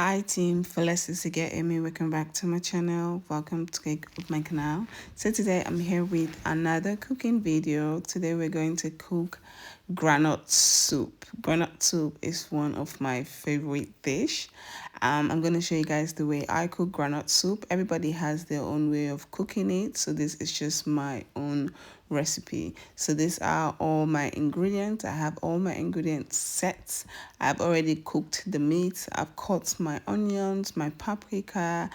Hi team, Felicity again, Amy. Welcome back to my channel. Welcome to my canal. So today I'm here with another cooking video. Today we're going to cook groundnut soup. Groundnut soup is one of my favorite dish. I'm going to show you guys the way I cook groundnut soup. Everybody has their own way of cooking it, so this is just my own recipe. So these are all my ingredients. I have all my ingredients set. I've already cooked the meat. I've cut my onions, my paprika,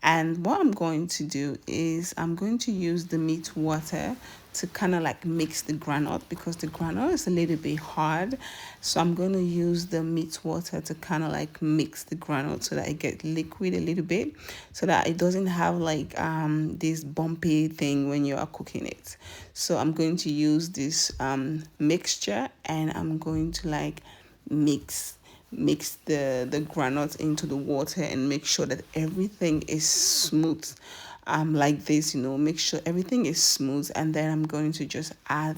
and what I'm going to do is I'm going to use the meat water to kind of like mix the granite because the granite is a little bit hard. So I'm going to use the meat water to kind of like mix the granite so that it gets liquid a little bit, so that it doesn't have like this bumpy thing when you are cooking it. So I'm going to use this mixture, and I'm going to like mix the granite into the water and make sure that everything is smooth, like this, make sure everything is smooth. And then I'm going to just add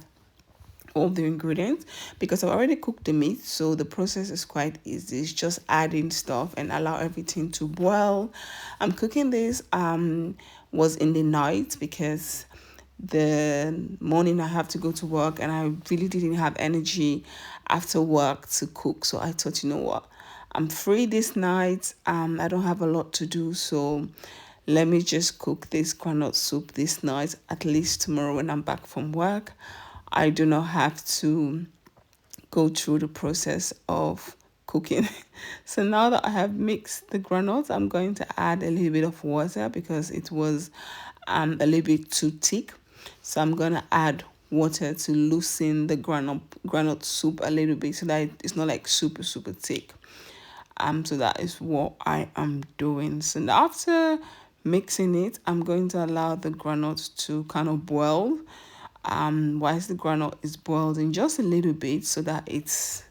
all the ingredients because I've already cooked the meat, so the process is quite easy. It's just adding stuff and allow everything to boil. I'm cooking this was in the night because the morning I have to go to work and I really didn't have energy after work to cook. So I thought, you know what, I'm free this night. I don't have a lot to do, so let me just cook this groundnut soup this night. At least tomorrow when I'm back from work, I do not have to go through the process of cooking. So now that I have mixed the granules, I'm going to add a little bit of water because it was a little bit too thick. So I'm going to add water to loosen the granite soup a little bit so that it's not like super thick. So that is what I am doing. So now after mixing it, I'm going to allow the granite to kind of boil. Whilst the granite is boiled in just a little bit, so that it's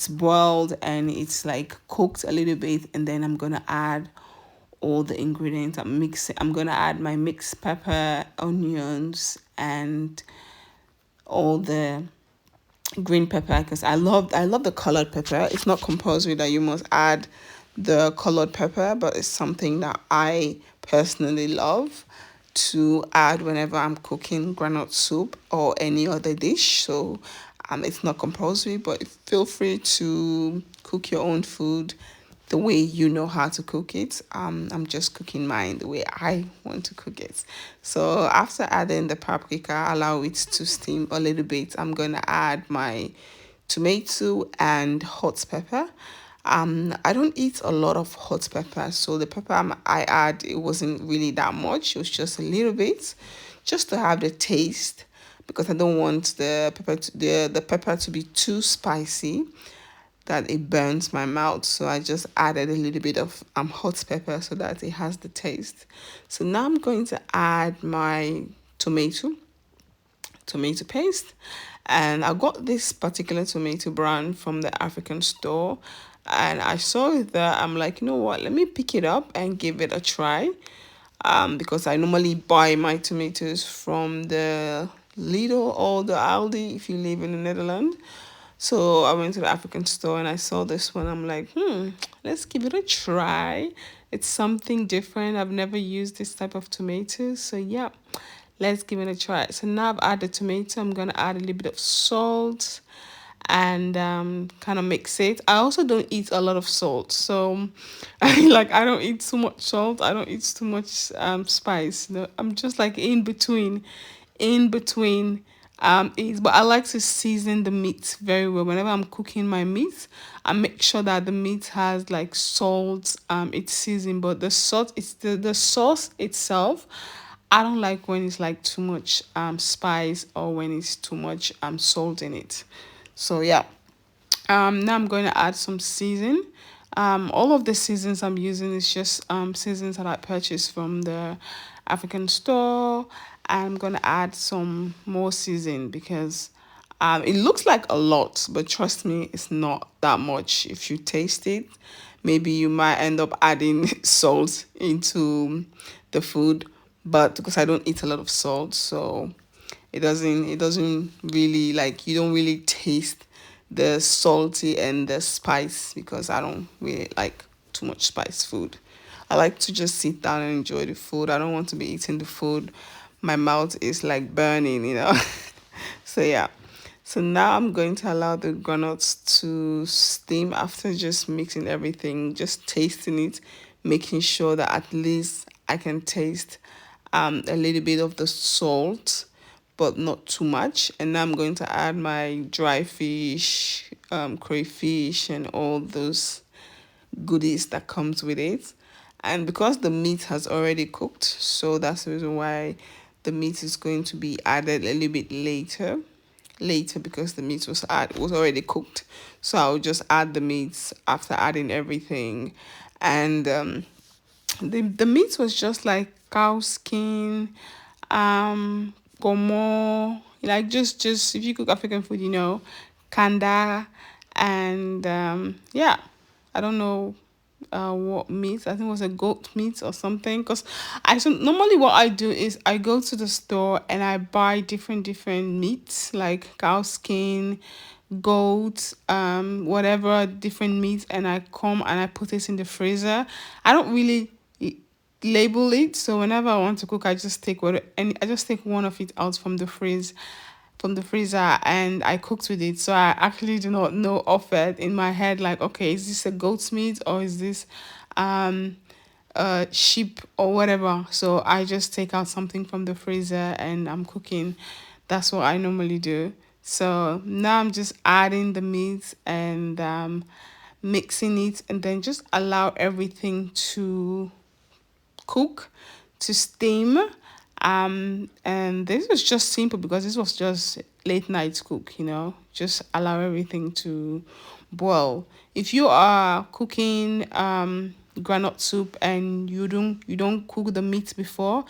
boiled and it's like cooked a little bit, and then I'm gonna add all the ingredients. I'm gonna add my mixed pepper, onions, and all the green pepper because I love the colored pepper. It's not compulsory that you must add the colored pepper, but it's something that I personally love to add whenever I'm cooking granite soup or any other dish. So it's not compulsory, but feel free to cook your own food the way you know how to cook it. I'm just cooking mine the way I want to cook it. So after adding the paprika, allow it to steam a little bit. I'm gonna add my tomato and hot pepper. I don't eat a lot of hot pepper, so the pepper I add, it wasn't really that much. It was just a little bit, just to have the taste, because I don't want the pepper to be too spicy that it burns my mouth. So I just added a little bit of hot pepper so that it has the taste. So now I'm going to add my tomato paste, and I got this particular tomato brand from the African store, and I saw it there. I'm like, you know what, let me pick it up and give it a try, because I normally buy my tomatoes from the Lidl or the Aldi if you live in the Netherlands. So I went to the African store and I saw this one. I'm like, let's give it a try. It's something different. I've never used this type of tomatoes. So yeah, let's give it a try. So now I've added tomato. I'm going to add a little bit of salt and kind of mix it. I also don't eat a lot of salt. So I don't eat too much salt. I don't eat too much spice. No, I'm just like in between is, but I like to season the meat very well. Whenever I'm cooking my meat, I make sure that the meat has like salt, it's seasoned, but the salt, it's the sauce itself. I don't like when it's like too much spice or when it's too much salt in it. So yeah, now I'm going to add some season. All of the seasons I'm using is just seasons that I purchased from the African store. I'm going to add some more season because it looks like a lot, but trust me, it's not that much. If you taste it, maybe you might end up adding salt into the food, but because I don't eat a lot of salt, so it doesn't really, like, you don't really taste the salty and the spice because I don't really like too much spice food. I like to just sit down and enjoy the food. I don't want to be eating the food. My mouth is like burning. So yeah. So now I'm going to allow the groundnuts to steam after just mixing everything, just tasting it, making sure that at least I can taste a little bit of the salt, but not too much. And now I'm going to add my dry fish, crayfish, and all those goodies that comes with it. And because the meat has already cooked, so that's the reason why the meat is going to be added a little bit later, because the meat was already cooked. So I'll just add the meats after adding everything. And the meat was just like cow skin, gomo, like just if you cook African food, kanda, and yeah, I don't know what meat. I think it was a goat meat or something. Because normally what I do is I go to the store and I buy different meats like cow skin, goat, whatever different meats, and I come and I put it in the freezer. I don't really label it, so whenever I want to cook, I just take one of it out from the freezer and I cooked with it. So I actually do not know of it in my head, like, okay, is this a goat's meat or is this sheep or whatever. So I just take out something from the freezer and I'm cooking. That's what I normally do. So now I'm just adding the meat and mixing it, and then just allow everything to cook, to steam. And this was just simple because this was just late night cook. Just allow everything to boil. If you are cooking granite soup and you don't cook the meat before,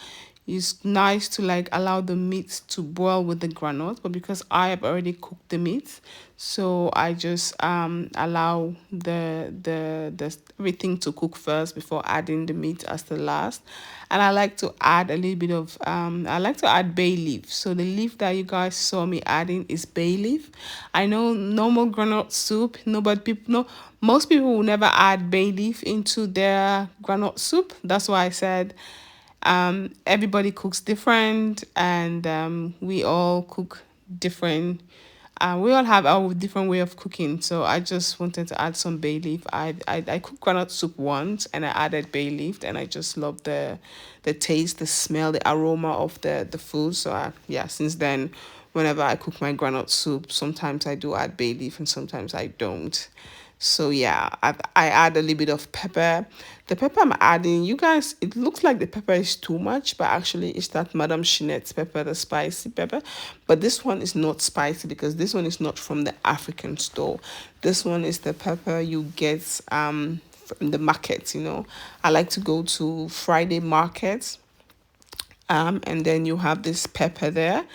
it's nice to like allow the meat to boil with the granite. But because I have already cooked the meat, so I just allow the everything to cook first before adding the meat as the last. And I like to add a little bit of I like to add bay leaf. So the leaf that you guys saw me adding is bay leaf. I know normal granite soup, nobody people no most people will never add bay leaf into their granite soup. That's why I said everybody cooks different, and we all cook different. We all have our different way of cooking, so I just wanted to add some bay leaf. I cooked granite soup once and I added bay leaf, and I just love the taste, the smell, the aroma of the food. So yeah, since then, whenever I cook my granite soup, sometimes I do add bay leaf and sometimes I don't. So yeah, I add a little bit of pepper. The pepper I'm adding, you guys, it looks like the pepper is too much, but actually it's that Madame Chinette's pepper, the spicy pepper. But this one is not spicy because this one is not from the African store. This one is the pepper you get from the market. I like to go to Friday markets, and then you have this pepper there,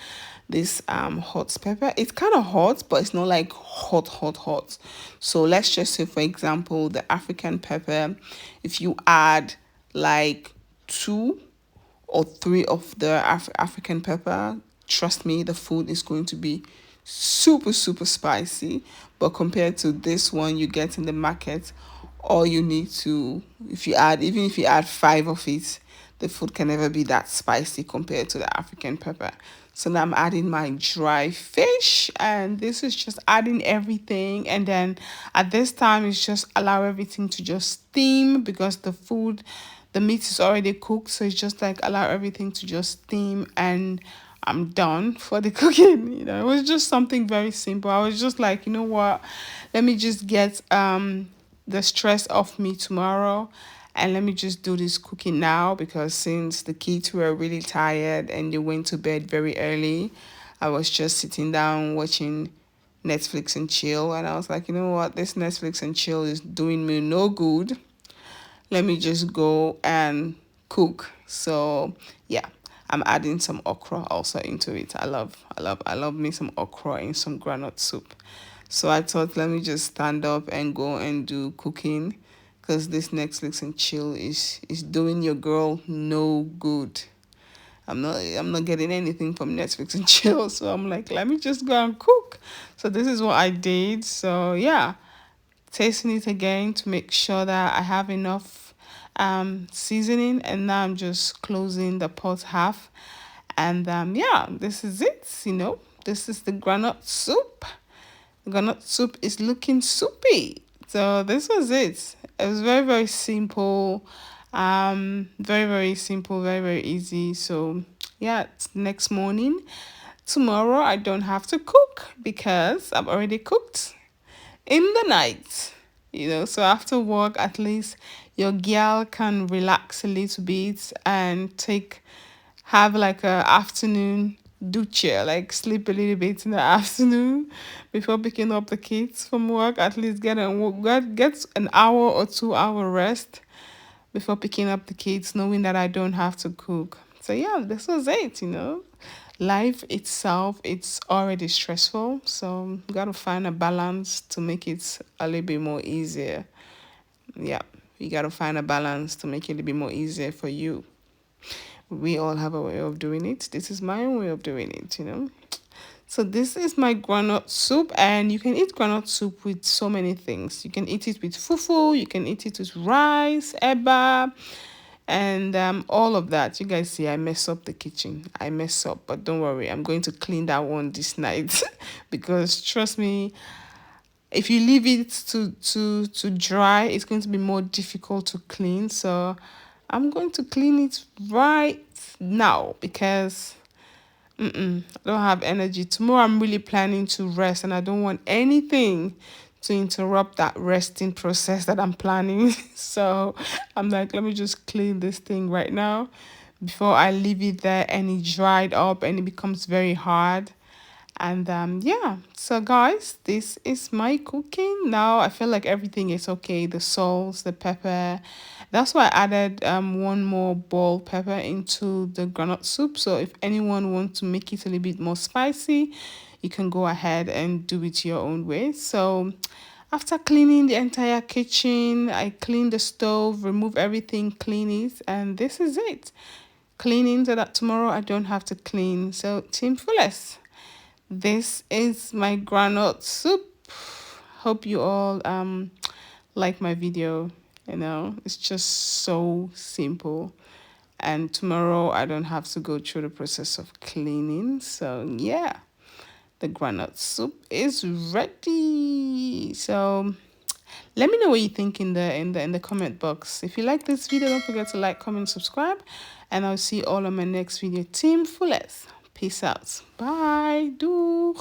this hot pepper. It's kind of hot, but it's not like hot. So let's just say, for example, the African pepper, if you add like 2 or 3 of the African pepper, trust me, the food is going to be super spicy. But compared to this one you get in the market, all you need to, even if you add 5 of it, the food can never be that spicy compared to the African pepper. So now I'm adding my dry fish, and this is just adding everything. And then at this time, it's just allow everything to just steam because the meat is already cooked. So it's just like allow everything to just steam, and I'm done for the cooking. It was just something very simple. I was just like, you know what, let me just get the stress off me tomorrow, and let me just do this cooking now, because since the kids were really tired and they went to bed very early, I was just sitting down watching Netflix and chill. And I was like, you know what, this Netflix and chill is doing me no good. Let me just go and cook. So yeah, I'm adding some okra also into it. I love me some okra in some granite soup. So I thought, let me just stand up and go and do cooking, because this Netflix and chill is doing your girl no good. I'm not getting anything from Netflix and chill. So I'm like, let me just go and cook. So this is what I did. So yeah, tasting it again to make sure that I have enough seasoning, and now I'm just closing the pot half. And yeah, this is it. This is the groundnut soup. The groundnut soup is looking soupy. So this was it. It was very, very simple. Very, very simple, very, very easy. So yeah, it's next morning. Tomorrow I don't have to cook because I've already cooked in the night. So after work, at least your girl can relax a little bit and have like a afternoon duche, like sleep a little bit in the afternoon before picking up the kids from work. At least get an hour or 2 hour rest before picking up the kids, knowing that I don't have to cook. So yeah, this was it. Life itself, it's already stressful, so you got to find a balance to make it a little bit more easier. Yeah, you got to find a balance to make it a little bit more easier for you. We all have a way of doing it. This is my own way of doing it. So this is my groundnut soup, and you can eat groundnut soup with so many things. You can eat it with fufu, you can eat it with rice, eba, and all of that. You guys see I mess up the kitchen. I mess up, but don't worry, I'm going to clean that one this night because trust me, if you leave it to dry, it's going to be more difficult to clean. So I'm going to clean it right now because I don't have energy. Tomorrow I'm really planning to rest, and I don't want anything to interrupt that resting process that I'm planning. So I'm like, let me just clean this thing right now before I leave it there and it dried up and it becomes very hard. And yeah, so guys, this is my cooking. Now I feel like everything is okay. The salts, the pepper. That's why I added one more ball pepper into the groundnut soup. So if anyone wants to make it a little bit more spicy, you can go ahead and do it your own way. So after cleaning the entire kitchen, I clean the stove, remove everything, clean it, and this is it. Cleaning so that tomorrow I don't have to clean. So Team Fullest, this is my groundnut soup. Hope you all like my video. It's just so simple. And tomorrow I don't have to go through the process of cleaning. So yeah, the groundnut soup is ready. So let me know what you think in the comment box. If you like this video, don't forget to like, comment, subscribe, and I'll see you all on my next video. Team Fullest. Peace out. Bye. Doeg.